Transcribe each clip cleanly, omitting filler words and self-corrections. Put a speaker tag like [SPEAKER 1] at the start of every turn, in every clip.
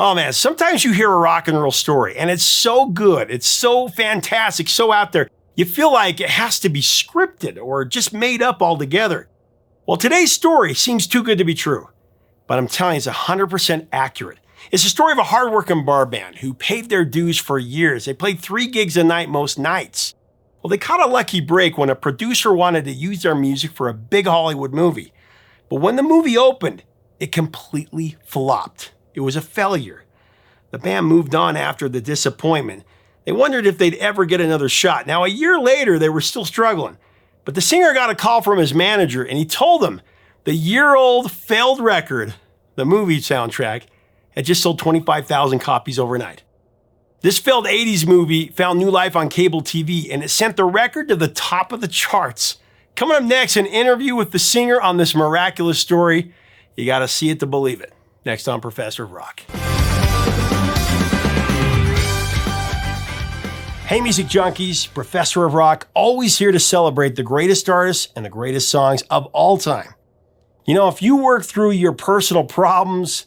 [SPEAKER 1] Oh man, sometimes you hear a rock and roll story and it's so good, it's so fantastic, so out there, you feel like it has to be scripted or just made up altogether. Well, today's story seems too good to be true, but I'm telling you, it's 100% accurate. It's the story of a hardworking bar band who paid their dues for years. They played 3 gigs a night most nights. Well, they caught a lucky break when a producer wanted to use their music for a big Hollywood movie. But when the movie opened, it completely flopped. It was a failure. The band moved on after the disappointment. They wondered if they'd ever get another shot. Now, a year later, they were still struggling. But the singer got a call from his manager, and he told them the year-old failed record, the movie soundtrack, had just sold 25,000 copies overnight. This failed 80s movie found new life on cable TV, and it sent the record to the top of the charts. Coming up next, an interview with the singer on this miraculous story. You gotta see it to believe it. Next on Professor of Rock. Hey music junkies, Professor of Rock, always here to celebrate the greatest artists and the greatest songs of all time. You know, if you work through your personal problems,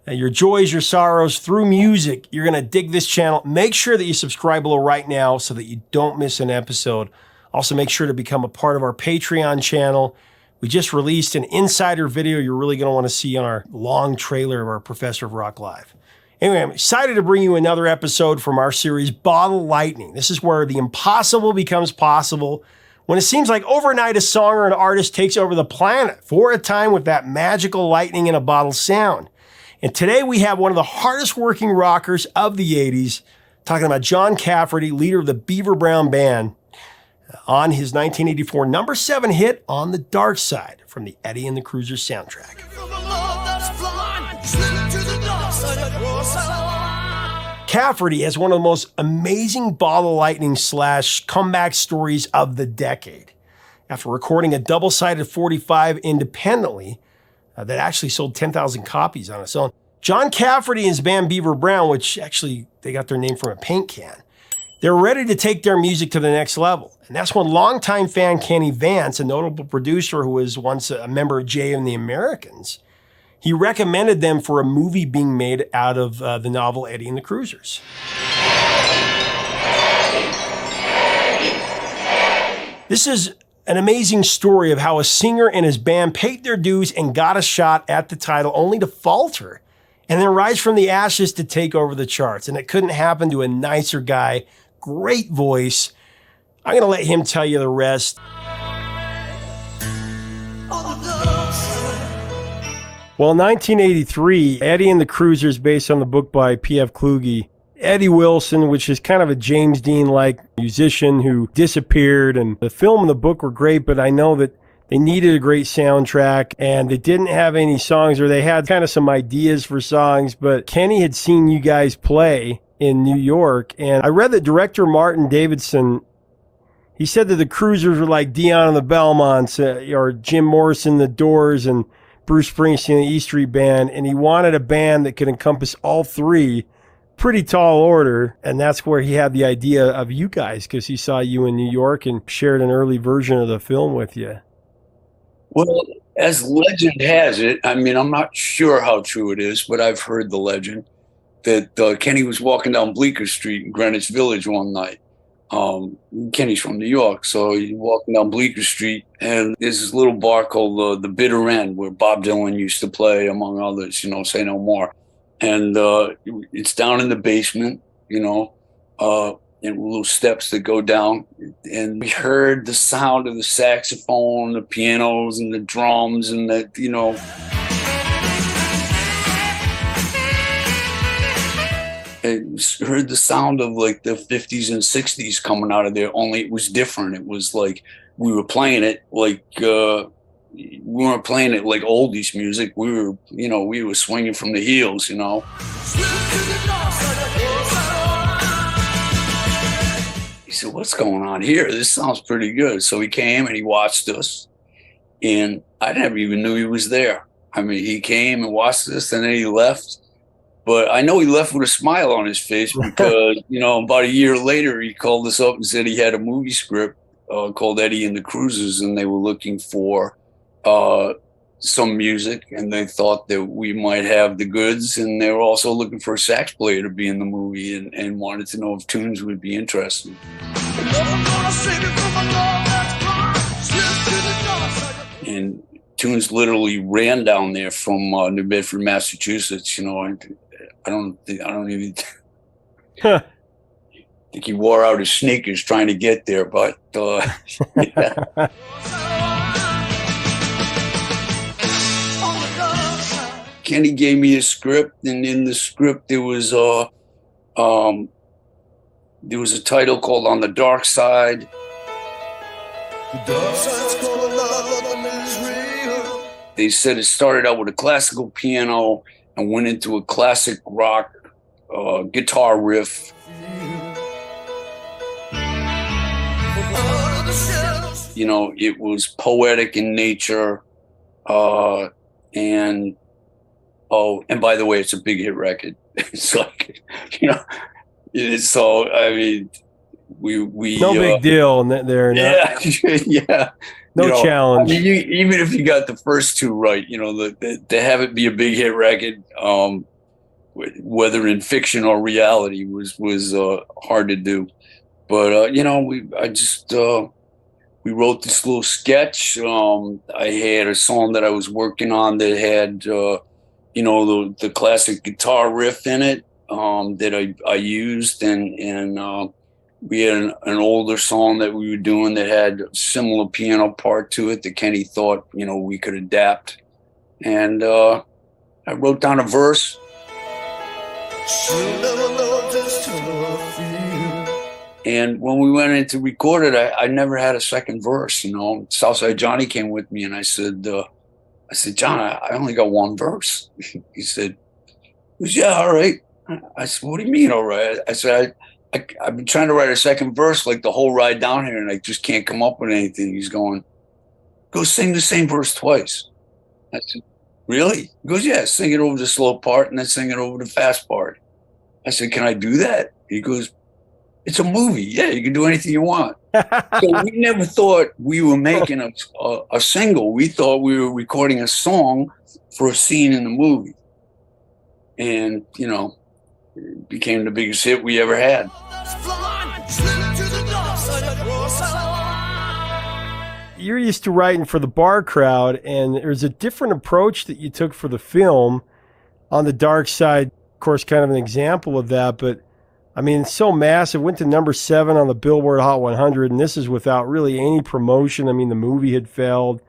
[SPEAKER 1] your joys, your sorrows through music, you're gonna dig this channel. Make sure that you subscribe below right now so that you don't miss an episode. Also make sure to become a part of our Patreon channel. We just released an insider video you're really going to want to see on our long trailer of our Professor of Rock Live. Anyway, I'm excited to bring you another episode from our series, Bottle Lightning. This is where the impossible becomes possible when it seems like overnight a song or an artist takes over the planet for a time with that magical lightning in a bottle sound. And today we have one of the hardest working rockers of the 80s, talking about John Cafferty, leader of the Beaver Band, on his 1984 number 7 hit, On the Darkside, from the Eddie and the Cruisers soundtrack. Cafferty has one of the most amazing bottle lightning / comeback stories of the decade. After recording a double-sided 45 independently, that actually sold 10,000 copies on its own, John Cafferty and his band Beaver, which actually they got their name from a paint can, they're ready to take their music to the next level. And that's when longtime fan Kenny Vance, a notable producer who was once a member of Jay and the Americans, he recommended them for a movie being made out of the novel Eddie and the Cruisers. This is an amazing story of how a singer and his band paid their dues and got a shot at the title only to falter and then rise from the ashes to take over the charts. And it couldn't happen to a nicer guy. Great voice. I'm going to let him tell you the rest. Well, in 1983, Eddie and the Cruisers, based on the book by P.F. Kluge, Eddie Wilson, which is kind of a James Dean-like musician who disappeared, and the film and the book were great, but I know that they needed a great soundtrack, and they didn't have any songs, or they had kind of some ideas for songs, but Kenny had seen you guys play in New York, and I read that director Martin Davidson, he said that the Cruisers were like Dion and the Belmonts, or Jim Morrison, the Doors, and Bruce Springsteen, the E Street Band, and he wanted a band that could encompass all three, pretty tall order, and that's where he had the idea of you guys, because he saw you in New York and shared an early version of the film with you.
[SPEAKER 2] Well, as legend has it, I mean, I'm not sure how true it is, but I've heard the legend that Kenny was walking down Bleecker Street in Greenwich Village one night. Kenny's from New York, so he's walking down Bleecker Street, and there's this little bar called the Bitter End, where Bob Dylan used to play, among others, Say No More. And it's down in the basement, and little steps that go down. And we heard the sound of the saxophone, the pianos, and the drums, and heard the sound of like the 50s and 60s coming out of there, only it was different. It was like we were playing it like we weren't playing it like oldies music. We were swinging from the heels, He said, "What's going on here? This sounds pretty good." So he came and he watched us, and I never even knew he was there. I mean, he came and watched us, and then he left. But I know he left with a smile on his face because, about a year later, he called us up and said he had a movie script called Eddie and the Cruisers, and they were looking for some music, and they thought that we might have the goods, and they were also looking for a sax player to be in the movie, and wanted to know if Tunes would be interested. And Tunes literally ran down there from New Bedford, Massachusetts. I don't even think he wore out his sneakers trying to get there, but yeah. Kenny gave me a script, and in the script there was a title called On the Darkside. They said it started out with a classical piano and went into a classic rock guitar riff. It was poetic in nature, and by the way, it's a big hit record. It's like, so I mean, we
[SPEAKER 1] no big deal there.
[SPEAKER 2] Yeah, yeah.
[SPEAKER 1] No challenge.
[SPEAKER 2] I mean, even if you got the first two right, to have it be a big hit record, whether in fiction or reality, was hard to do. But we wrote this little sketch. I had a song that I was working on that had the classic guitar riff in it, that I used, and we had an older song that we were doing that had a similar piano part to it that Kenny thought we could adapt, and I wrote down a verse. And when we went in to record it, I never had a second verse. Southside Johnny came with me, and I said, John, I only got one verse. He said, yeah, all right. I said, what do you mean, all right? I said, I've been trying to write a second verse like the whole ride down here, and I just can't come up with anything. He's going, go sing the same verse twice. I said, really? He goes, yeah, sing it over the slow part and then sing it over the fast part. I said, can I do that? He goes, it's a movie. Yeah, you can do anything you want. So we never thought we were making a single. We thought we were recording a song for a scene in the movie. And, it became the biggest hit we ever had.
[SPEAKER 1] You're used to writing for the bar crowd, and there's a different approach that you took for the film. On the Darkside, of course, kind of an example of that, but I mean, it's so massive. Went to number 7 on the Billboard Hot 100, and this is without really any promotion. I mean, the movie had failed.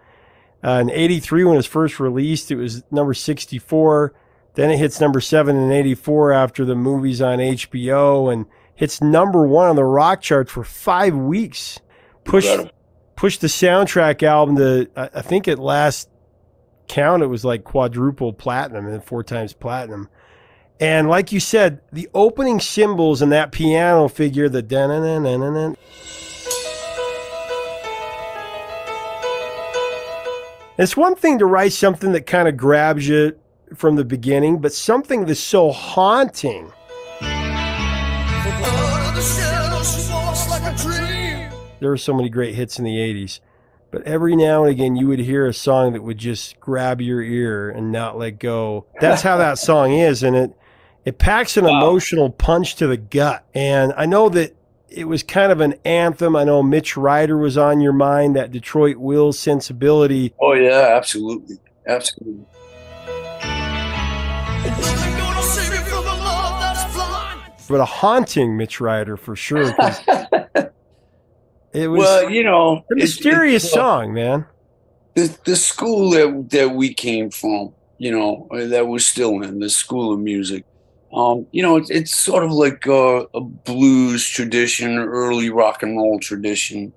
[SPEAKER 1] In 83, when it was first released, it was number 64. Then it hits number 7 in 84 after the movie's on HBO, and hits number 1 on the rock chart for 5 weeks. Pushed the soundtrack album to, I think at last count, it was like quadruple platinum and 4 times platinum. And like you said, the opening cymbals and that piano figure, the da-na-na-na-na-na. It's one thing to write something that kind of grabs you from the beginning, but something that's so haunting. There were so many great hits in the 80s, but every now and again you would hear a song that would just grab your ear and not let go. That's how that song is, and it packs an emotional punch to the gut. And I know that it was kind of an anthem. I know Mitch Ryder was on your mind, that Detroit Will sensibility.
[SPEAKER 2] Oh yeah, absolutely. Absolutely.
[SPEAKER 1] But a haunting Mitch Ryder for sure. It was a mysterious song, man.
[SPEAKER 2] The school that we came from, that we're still in, the school of music. It's sort of like a blues tradition, early rock and roll tradition.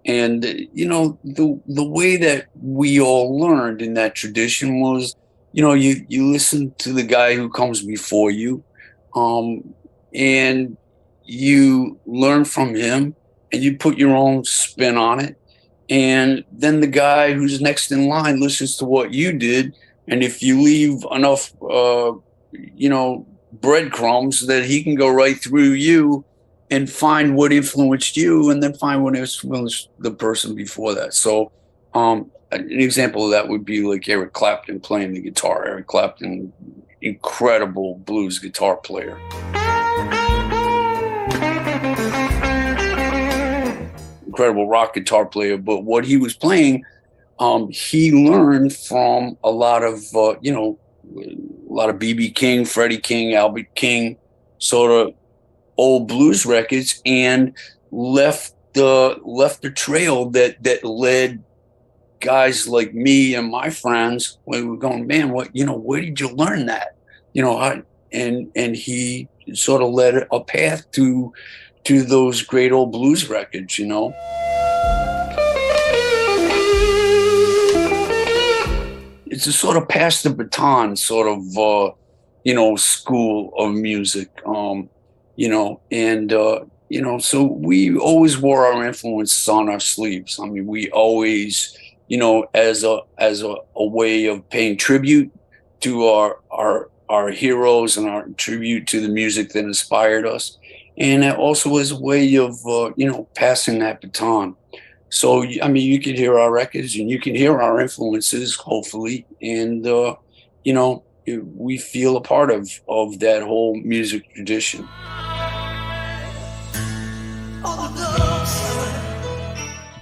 [SPEAKER 2] And, the way that we all learned in that tradition was, you listen to the guy who comes before you, and you learn from him and you put your own spin on it. And then the guy who's next in line listens to what you did. And if you leave enough, breadcrumbs, that he can go right through you and find what influenced you, and then find what influenced the person before that. So an example of that would be like Eric Clapton playing the guitar. Eric Clapton, incredible blues guitar player. Incredible rock guitar player. But what he was playing, he learned from a lot of, a lot of B.B. King, Freddie King, Albert King, sort of old blues records, and left the trail that led guys like me and my friends. We were going, man, where did you learn that? And he sort of led a path to those great old blues records, It's a sort of pass the baton sort of, school of music, so we always wore our influences on our sleeves. I mean, we always, as a way of paying tribute to our heroes and our tribute to the music that inspired us. And also as a way of, passing that baton. So, I mean, you can hear our records and you can hear our influences, hopefully. And, we feel a part of that whole music tradition.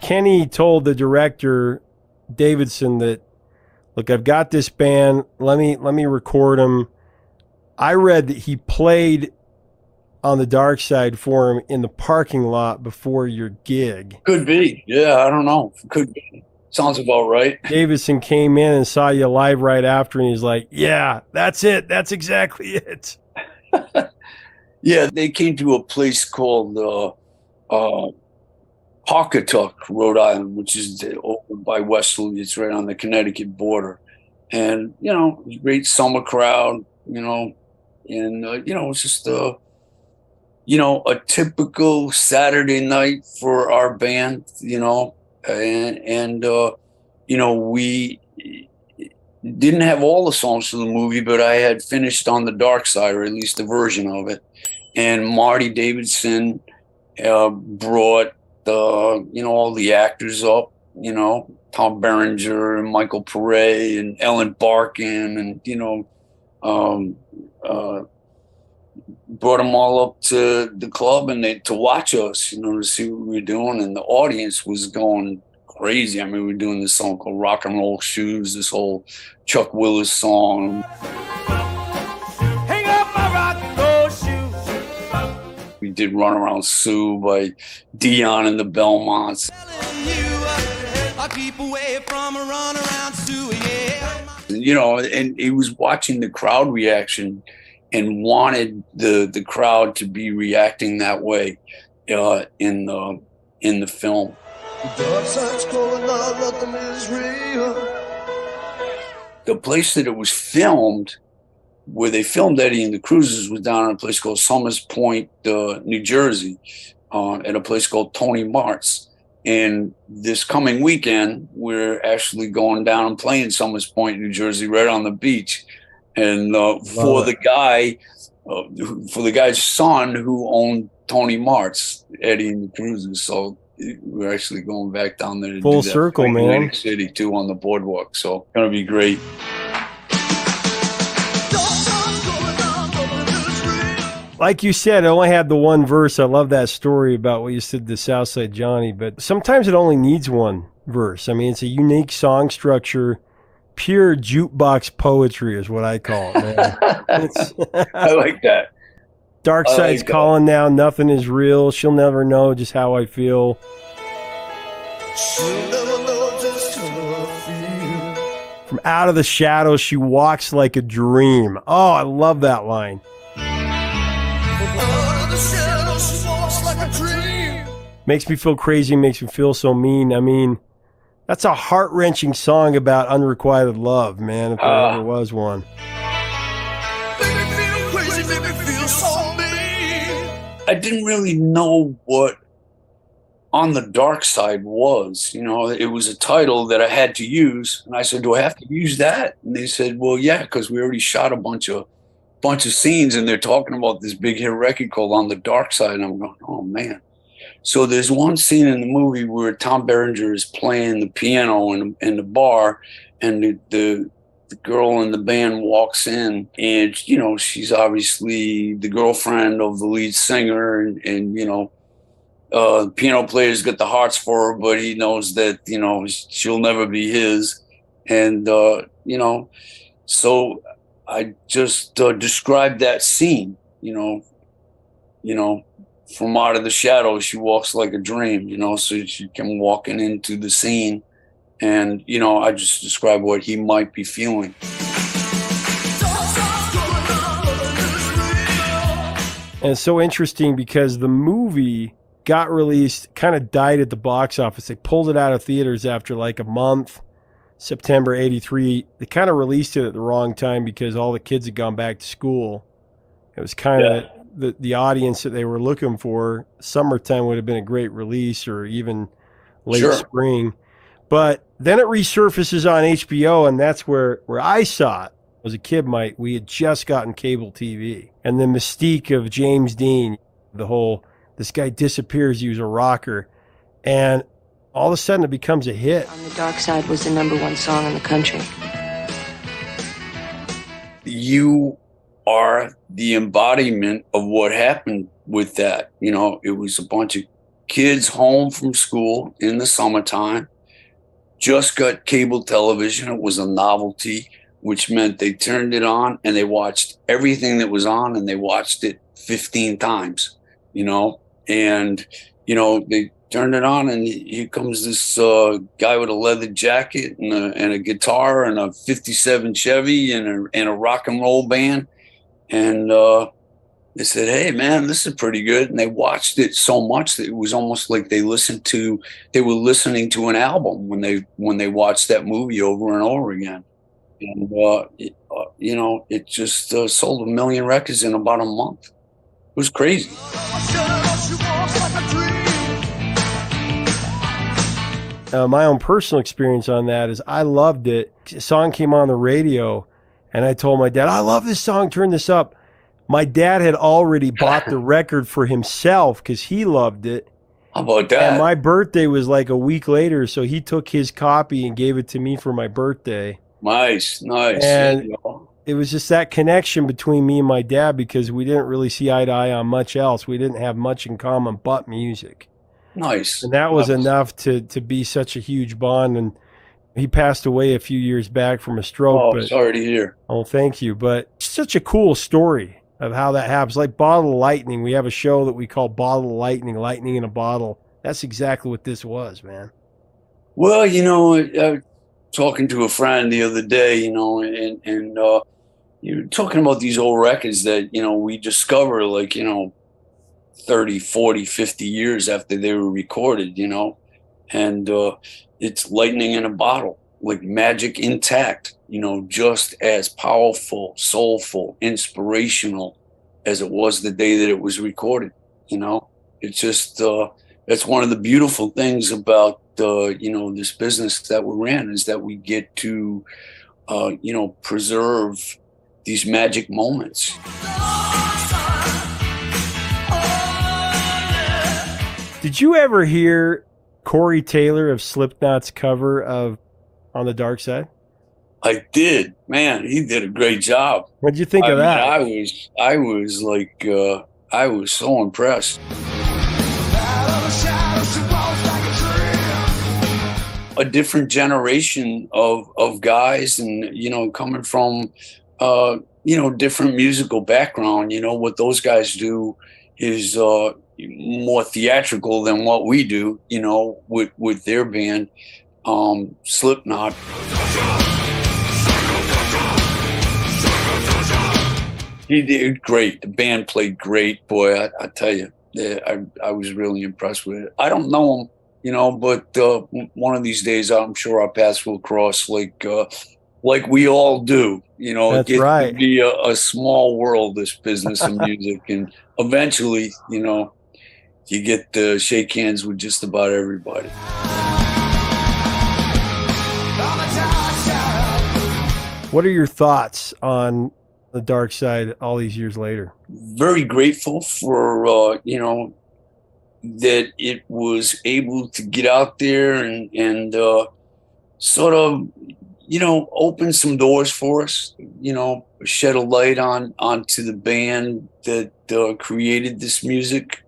[SPEAKER 1] Kenny told the director, Davidson, that, look, I've got this band. Let me record them. I read that he played On the Darkside for him in the parking lot before your gig.
[SPEAKER 2] Could be. Yeah, I don't know. Could be. Sounds about right.
[SPEAKER 1] Davidson came in and saw you live right after, and he's like, yeah, that's it. That's exactly it.
[SPEAKER 2] Yeah, they came to a place called Pawcatuck, Rhode Island, which is over by Westerly. It's right on the Connecticut border. And, great summer crowd, and, it's just, a typical Saturday night for our band, we didn't have all the songs for the movie, but I had finished On the Darkside, or at least a version of it. And Marty Davidson brought all the actors up, Tom Berenger and Michael Pare and Ellen Barkin, and brought them all up to the club and to watch us, to see what we were doing. And the audience was going crazy. I mean, we were doing this song called Rock and Roll Shoes, this whole Chuck Willis song. Hang up my rock and roll shoes. We did Run Around Sue by Dion and the Belmonts. I'll keep away from a run around Sue, yeah. And he was watching the crowd reaction and wanted the crowd to be reacting that way in the film. The place that it was filmed, where they filmed Eddie and the Cruisers, was down in a place called Summers Point, New Jersey, at a place called Tony Mart's. And this coming weekend, we're actually going down and playing Summers Point, New Jersey, right on the beach. And for the guy's son who owned Tony Mart's, Eddie and the Cruisers. So we're actually going back down there to
[SPEAKER 1] full
[SPEAKER 2] do that
[SPEAKER 1] circle, man.
[SPEAKER 2] Atlantic City too, on the boardwalk. So it's gonna be great.
[SPEAKER 1] Like you said, I only had the one verse. I love that story about what you said to Southside Johnny, but sometimes it only needs one verse. I mean, it's a unique song structure. Pure jukebox poetry is what I call it, man.
[SPEAKER 2] I like that.
[SPEAKER 1] Darkside's calling now. Nothing is real. She'll never know just how I feel. She'll never know just how I feel. From out of the shadows, she walks like a dream. Oh, I love that line. Makes me feel crazy, makes me feel so mean. I mean, that's a heart-wrenching song about unrequited love, man, if there ever was one.
[SPEAKER 2] I didn't really know what On the Darkside was. It was a title that I had to use. And I said, do I have to use that? And they said, well, yeah, because we already shot a bunch of scenes and they're talking about this big hit record called On the Darkside. And I'm going, oh, man. So there's one scene in the movie where Tom Berenger is playing the piano in the bar, and the girl in the band walks in, and you know, she's obviously the girlfriend of the lead singer, and you know, the piano player's got the hearts for her, but he knows that, you know, she'll never be his. And you know, so I just described that scene, you know, from out of the shadows, she walks like a dream, you know, so she came walking into the scene. And, you know, I just described what he might be feeling.
[SPEAKER 1] And it's so interesting because the movie got released, kind of died at the box office. They pulled it out of theaters after like a month, September 83. They kind of released it at the wrong time because all the kids had gone back to school. It was kind of the audience that they were looking for. Summertime would have been a great release, or even late spring. But then it resurfaces on HBO, and that's where I saw it. As a kid, we had just gotten cable TV. And the mystique of James Dean, the whole, this guy disappears, he was a rocker. And all of a sudden it becomes a hit.
[SPEAKER 3] On the Darkside was the #1 song in the country.
[SPEAKER 2] You are the embodiment of what happened with that. You know, it was a bunch of kids home from school in the summertime, just got cable television. It was a novelty, which meant they turned it on and they watched everything that was on, and they watched it 15 times, you know, and, you know, they turned it on, and here comes this guy with a leather jacket and a guitar and a 57 Chevy and a rock and roll band. And they said, "Hey, man, this is pretty good." And they watched it so much that it was almost like they were listening to an album when they watched that movie over and over again. And you know, it just sold 1 million records in about a month. It was crazy.
[SPEAKER 1] My own personal experience on that is I loved it. The song came on the radio, and I told my dad, "I love this song, turn this up." My dad had already bought the record for himself because he loved it.
[SPEAKER 2] How about that?
[SPEAKER 1] And my birthday was like a week later, so he took his copy and gave it to me for my birthday.
[SPEAKER 2] Nice.
[SPEAKER 1] And it was just that connection between me and my dad, because we didn't really see eye to eye on much else. We didn't have much in common but music.
[SPEAKER 2] Nice.
[SPEAKER 1] And that was enough to be such a huge bond. And he passed away a few years back from a stroke.
[SPEAKER 2] Oh, sorry to hear.
[SPEAKER 1] Oh, thank you. But it's such a cool story of how that happens. Like Bottle of Lightning. We have a show that we call Bottle of Lightning, lightning in a bottle. That's exactly what this was, man.
[SPEAKER 2] Well, you know, I was talking to a friend the other day, you know, and you're talking about these old records that, you know, we discover, like, you know, 30, 40, 50 years after they were recorded, you know, and it's lightning in a bottle, like magic intact, you know, just as powerful, soulful, inspirational as it was the day that it was recorded. You know, it's just, that's one of the beautiful things about, you know, this business that we're in, is that we get to, you know, preserve these magic moments.
[SPEAKER 1] Did you ever hear Corey Taylor of Slipknot's cover of On the Darkside?
[SPEAKER 2] I did. Man, he did a great job.
[SPEAKER 1] What did you think of that?
[SPEAKER 2] I was like, I was so impressed. A different generation of guys, and, you know, coming from, you know, different musical background. You know, what those guys do is more theatrical than what we do, you know, with their band, Slipknot. He did great. The band played great. Boy, I tell you, I was really impressed with it. I don't know him, you know, but one of these days I'm sure our paths will cross, like we all do. You know,
[SPEAKER 1] that's
[SPEAKER 2] it
[SPEAKER 1] right.
[SPEAKER 2] can be a small world, this business of music, and eventually, you know, you get to shake hands with just about everybody.
[SPEAKER 1] What are your thoughts on the Dark Side all these years later?
[SPEAKER 2] Very grateful for, you know, that it was able to get out there and sort of, open some doors for us, shed a light onto the band that created this music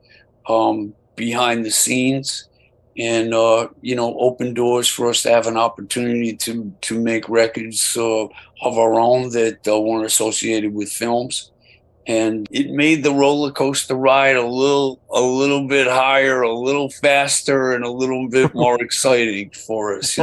[SPEAKER 2] behind the scenes, and open doors for us to have an opportunity to make records of our own that weren't associated with films. And it made the roller coaster ride a little bit higher, a little faster, and a little bit more exciting for us.